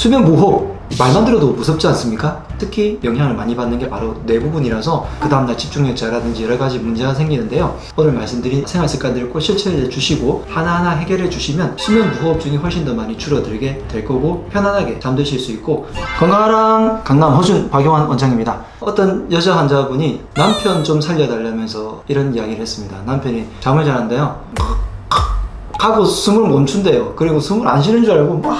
수면 무호흡, 말만 들어도 무섭지 않습니까? 특히 영향을 많이 받는 게 바로 뇌 부분이라서 그 다음날 집중력 저하라든지 여러가지 문제가 생기는데요. 오늘 말씀드린 생활습관들을 꼭 실천해 주시고 하나하나 해결해 주시면 수면 무호흡증이 훨씬 더 많이 줄어들게 될 거고 편안하게 잠드실 수 있고. 건강하랑 강남 허준 박용환 원장입니다. 어떤 여자 환자분이 남편 좀 살려달라면서 이런 이야기를 했습니다. 남편이 잠을 자는데요, 하고 숨을 멈춘대요. 그리고 숨을 안 쉬는 줄 알고 막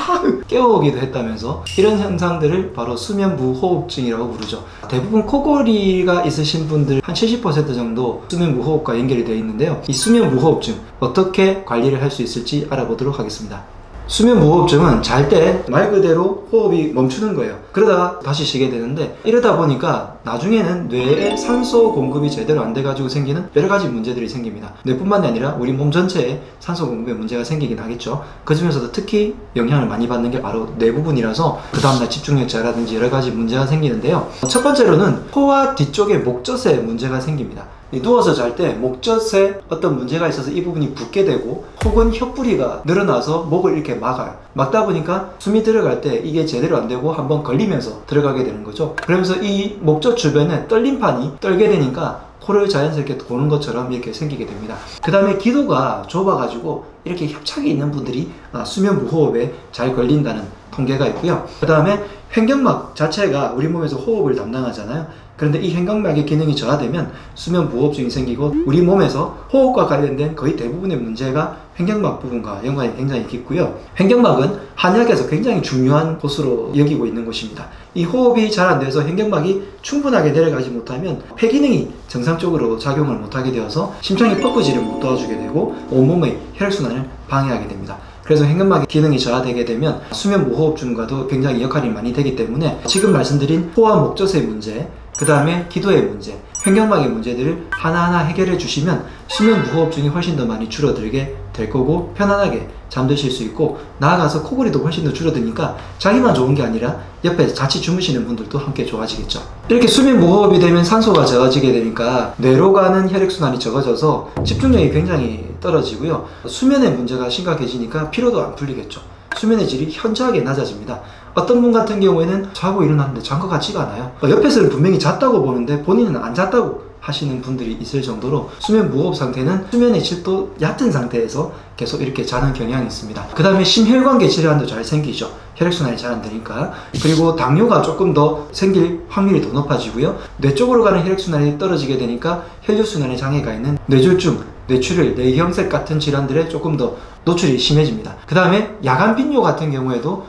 깨워오기도 했다면서. 이런 현상들을 바로 수면 무호흡증이라고 부르죠. 대부분 코골이가 있으신 분들 한 70% 정도 수면 무호흡과 연결이 되어 있는데요. 이 수면 무호흡증 어떻게 관리를 할 수 있을지 알아보도록 하겠습니다. 수면 무호흡증은 잘 때 말 그대로 호흡이 멈추는 거예요. 그러다가 다시 쉬게 되는데, 이러다 보니까 나중에는 뇌에 산소 공급이 제대로 안 돼가지고 생기는 여러 가지 문제들이 생깁니다. 뇌뿐만이 아니라 우리 몸 전체에 산소 공급에 문제가 생기긴 하겠죠. 그 중에서도 특히 영향을 많이 받는 게 바로 뇌 부분이라서 그 다음날 집중력 저하라든지 여러 가지 문제가 생기는데요. 첫 번째로는 코와 뒤쪽에 목젖에 문제가 생깁니다. 누워서 잘 때 목젖에 어떤 문제가 있어서 이 부분이 붓게 되고, 혹은 혀뿌리가 늘어나서 목을 이렇게 막아요. 막다 보니까 숨이 들어갈 때 이게 제대로 안 되고 한번 걸리면서 들어가게 되는 거죠. 그러면서 이 목젖 주변에 떨림판이 떨게 되니까 코를 자연스럽게 도는 것처럼 이렇게 생기게 됩니다. 그 다음에 기도가 좁아가지고 이렇게 협착이 있는 분들이 수면 무호흡에 잘 걸린다는 통계가 있고요. 그 다음에 횡격막 자체가 우리 몸에서 호흡을 담당하잖아요. 그런데 이 횡격막의 기능이 저하되면 수면 무호흡증이 생기고, 우리 몸에서 호흡과 관련된 거의 대부분의 문제가 횡격막 부분과 연관이 굉장히 깊고요. 횡격막은 한의학에서 굉장히 중요한 곳으로 여기고 있는 곳입니다. 이 호흡이 잘 안 돼서 횡격막이 충분하게 내려가지 못하면 폐 기능이 정상적으로 작용을 못하게 되어서 심장이 뻐꾸지를 못 도와주게 되고 온몸의 혈액순환을 방해하게 됩니다. 그래서 횡격막의 기능이 저하되게 되면 수면 무호흡증과도 굉장히 역할이 많이 되기 때문에 지금 말씀드린 코와 목젖의 문제, 그 다음에 기도의 문제, 횡격막의 문제들을 하나하나 해결해 주시면 수면 무호흡증이 훨씬 더 많이 줄어들게 될 거고 편안하게 잠드실 수 있고, 나아가서 코골이도 훨씬 더 줄어드니까 자기만 좋은 게 아니라 옆에 같이 주무시는 분들도 함께 좋아지겠죠. 이렇게 수면 무호흡이 되면 산소가 적어지게 되니까 뇌로 가는 혈액순환이 적어져서 집중력이 굉장히 떨어지고요. 수면의 문제가 심각해지니까 피로도 안 풀리겠죠. 수면의 질이 현저하게 낮아집니다. 어떤 분 같은 경우에는 자고 일어났는데 잔 것 같지가 않아요. 옆에서는 분명히 잤다고 보는데 본인은 안 잤다고 하시는 분들이 있을 정도로 수면 무호흡 상태는 수면의 질도 얕은 상태에서 계속 이렇게 자는 경향이 있습니다. 그 다음에 심혈관계 질환도 잘 생기죠. 혈액순환이 잘 안 되니까. 그리고 당뇨가 조금 더 생길 확률이 더 높아지고요. 뇌 쪽으로 가는 혈액순환이 떨어지게 되니까 혈류순환에 장애가 있는 뇌졸중, 뇌출혈, 뇌경색 같은 질환들에 조금 더 노출이 심해집니다. 그 다음에 야간 빈뇨 같은 경우에도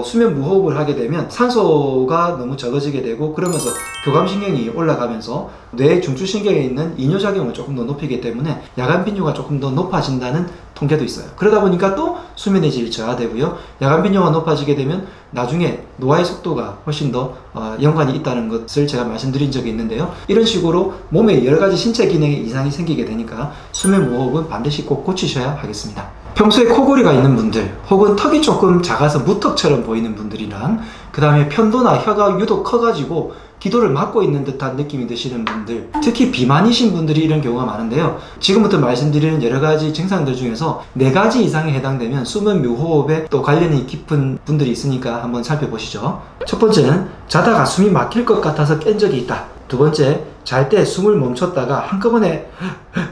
수면 무호흡을 하게 되면 산소가 너무 적어지게 되고, 그러면서 교감신경이 올라가면서 뇌 중추신경에 있는 이뇨작용을 조금 더 높이기 때문에 야간 빈뇨가 조금 더 높아진다는 통계도 있어요. 그러다 보니까 또 수면의 질이 저하되고요. 야간 빈뇨가 높아지게 되면 나중에 노화의 속도가 훨씬 더 연관이 있다는 것을 제가 말씀드린 적이 있는데요. 이런 식으로 몸에 여러가지 신체 기능에 이상이 생기게 되니까 수면 무호흡은 반드시 꼭 고치셔야 하겠습니다. 평소에 코골이가 있는 분들, 혹은 턱이 조금 작아서 무턱처럼 보이는 분들이랑, 그 다음에 편도나 혀가 유독 커가지고 기도를 막고 있는 듯한 느낌이 드시는 분들, 특히 비만이신 분들이 이런 경우가 많은데요. 지금부터 말씀드리는 여러가지 증상들 중에서 4가지 이상에 해당되면 수면 무호흡에 또 관련이 깊은 분들이 있으니까 한번 살펴보시죠. 첫 번째는 자다가 숨이 막힐 것 같아서 깬 적이 있다. 두 번째, 잘 때 숨을 멈췄다가 한꺼번에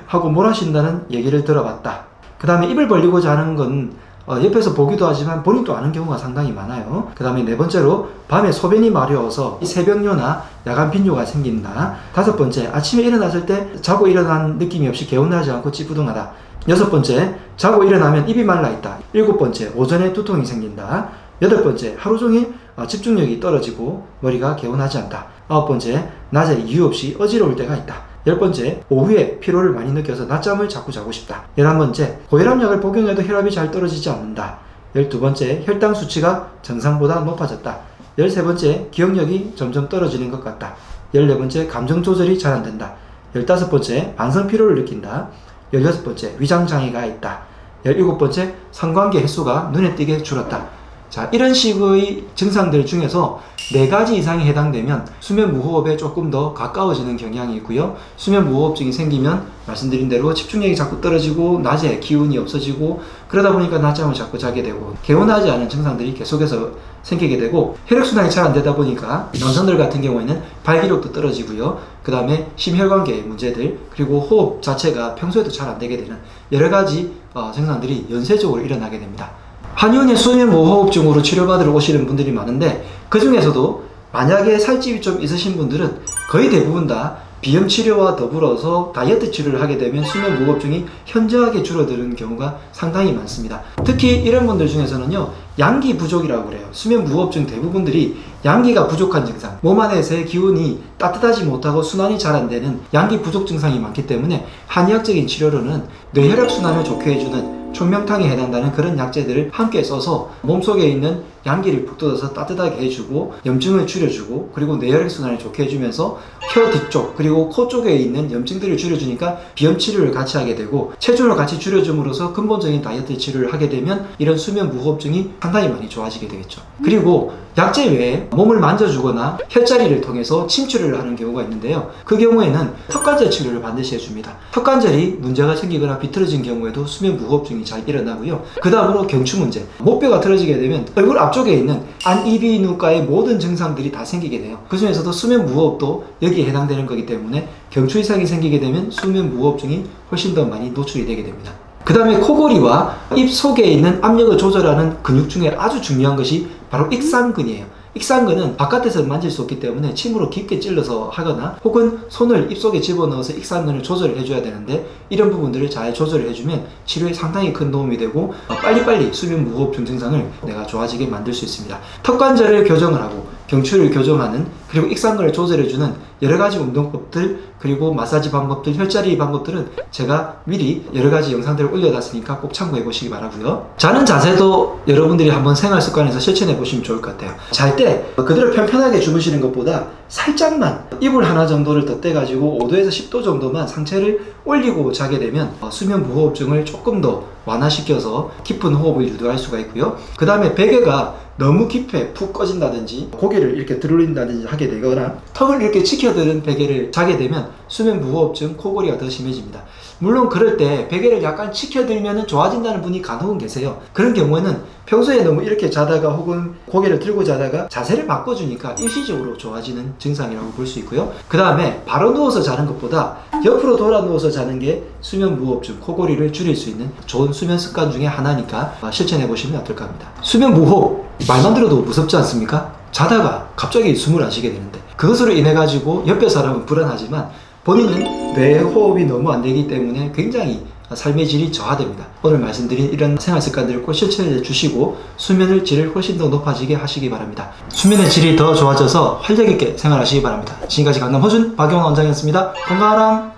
하고 몰아쉰다는 얘기를 들어봤다. 그 다음에 입을 벌리고 자는 건 옆에서 보기도 하지만 본인도 아는 경우가 상당히 많아요. 그 다음에 4번째로 밤에 소변이 마려워서 새벽뇨나 야간 빈뇨가 생긴다. 5번째, 아침에 일어났을 때 자고 일어난 느낌이 없이 개운하지 않고 찌뿌둥하다. 6번째, 자고 일어나면 입이 말라있다. 7번째, 오전에 두통이 생긴다. 8번째, 하루 종일 집중력이 떨어지고 머리가 개운하지 않다. 9번째, 낮에 이유 없이 어지러울 때가 있다. 10번째, 오후에 피로를 많이 느껴서 낮잠을 자꾸 자고 싶다. 11번째, 고혈압약을 복용해도 혈압이 잘 떨어지지 않는다. 12번째, 혈당 수치가 정상보다 높아졌다. 13번째, 기억력이 점점 떨어지는 것 같다. 14번째, 감정 조절이 잘 안 된다. 15번째, 만성 피로를 느낀다. 16번째, 위장 장애가 있다. 17번째, 성관계 횟수가 눈에 띄게 줄었다. 자, 이런 식의 증상들 중에서 4가지 이상이 해당되면 수면 무호흡에 조금 더 가까워지는 경향이 있고요. 수면 무호흡증이 생기면 말씀드린 대로 집중력이 자꾸 떨어지고 낮에 기운이 없어지고 그러다 보니까 낮잠을 자꾸 자게 되고 개운하지 않은 증상들이 계속해서 생기게 되고 혈액순환이 잘 안 되다 보니까 남성들 같은 경우에는 발기력도 떨어지고요. 그 다음에 심혈관계 문제들 그리고 호흡 자체가 평소에도 잘 안 되게 되는 여러 가지 증상들이 연쇄적으로 일어나게 됩니다. 한의원에 수면 무호흡증으로 치료받으러 오시는 분들이 많은데 그 중에서도 만약에 살집이 좀 있으신 분들은 거의 대부분 다 비염 치료와 더불어서 다이어트 치료를 하게 되면 수면 무호흡증이 현저하게 줄어드는 경우가 상당히 많습니다. 특히 이런 분들 중에서는요, 양기 부족이라고 그래요. 수면 무호흡증 대부분들이 양기가 부족한 증상, 몸 안에서의 기운이 따뜻하지 못하고 순환이 잘 안 되는 양기 부족 증상이 많기 때문에 한의학적인 치료로는 뇌혈액 순환을 좋게 해주는 촌명탕에 해당하는 그런 약재들을 함께 써서 몸속에 있는 양기를 북돋아서 따뜻하게 해주고 염증을 줄여주고 그리고 뇌혈액 순환을 좋게 해주면서 혀 뒤쪽 그리고 코 쪽에 있는 염증들을 줄여주니까 비염 치료를 같이 하게 되고 체중을 같이 줄여줌으로써 근본적인 다이어트 치료를 하게 되면 이런 수면 무호흡증이 상당히 많이 좋아지게 되겠죠. 그리고 약재 외에 몸을 만져주거나 혈자리를 통해서 침출을 하는 경우가 있는데요. 그 경우에는 턱관절 치료를 반드시 해줍니다. 턱관절이 문제가 생기거나 비틀어진 경우에도 수면 무호흡증이 잘 일어나고요. 그 다음으로 경추 문제, 목뼈가 틀어지게 되면 얼굴 앞쪽에 있는 안이비인후과의 모든 증상들이 다 생기게 돼요. 그 중에서도 수면 무호흡도 여기에 해당되는 거기 때문에 경추 이상이 생기게 되면 수면 무호흡증이 훨씬 더 많이 노출이 되게 됩니다. 그 다음에 코골이와 입 속에 있는 압력을 조절하는 근육 중에 아주 중요한 것이 바로 익상근이에요. 익상근은 바깥에서 만질 수 없기 때문에 침으로 깊게 찔러서 하거나 혹은 손을 입속에 집어넣어서 익상근을 조절을 해줘야 되는데 이런 부분들을 잘 조절을 해주면 치료에 상당히 큰 도움이 되고 빨리빨리 수면 무호흡증 증상을 내가 좋아지게 만들 수 있습니다. 턱관절을 교정을 하고 경추를 교정하는 그리고 익상근을 조절해주는 여러가지 운동법들 그리고 마사지 방법들, 혈자리 방법들은 제가 미리 여러가지 영상들을 올려놨으니까 꼭 참고해 보시기 바라고요. 자는 자세도 여러분들이 한번 생활 습관에서 실천해 보시면 좋을 것 같아요. 잘 때 그대로 편편하게 주무시는 것보다 살짝만 이불 하나 정도를 덧대가지고 5도에서 10도 정도만 상체를 올리고 자게 되면 수면 무호흡증을 조금 더 완화시켜서 깊은 호흡을 유도할 수가 있고요. 그 다음에 베개가 너무 깊게 푹 꺼진다든지 고개를 이렇게 들올린다든지 하게 되거나 턱을 이렇게 치켜드는 베개를 자게 되면 수면 무호흡증, 코골이가 더 심해집니다. 물론 그럴 때 베개를 약간 치켜들면 좋아진다는 분이 간혹은 계세요. 그런 경우에는 평소에 너무 이렇게 자다가 혹은 고개를 들고 자다가 자세를 바꿔주니까 일시적으로 좋아지는 증상이라고 볼 수 있고요. 그 다음에 바로 누워서 자는 것보다 옆으로 돌아 누워서 자는 게 수면 무호흡증, 코골이를 줄일 수 있는 좋은 수면 습관 중에 하나니까 실천해 보시면 어떨까 합니다. 수면 무호흡, 말만 들어도 무섭지 않습니까? 자다가 갑자기 숨을 안 쉬게 되는데 그것으로 인해 가지고 옆에 사람은 불안하지만 본인은 뇌 호흡이 너무 안 되기 때문에 굉장히 삶의 질이 저하됩니다. 오늘 말씀드린 이런 생활 습관들을 꼭 실천해 주시고 수면의 질을 훨씬 더 높아지게 하시기 바랍니다. 수면의 질이 더 좋아져서 활력 있게 생활하시기 바랍니다. 지금까지 강남 허준 박용원 원장이었습니다. 건강하람!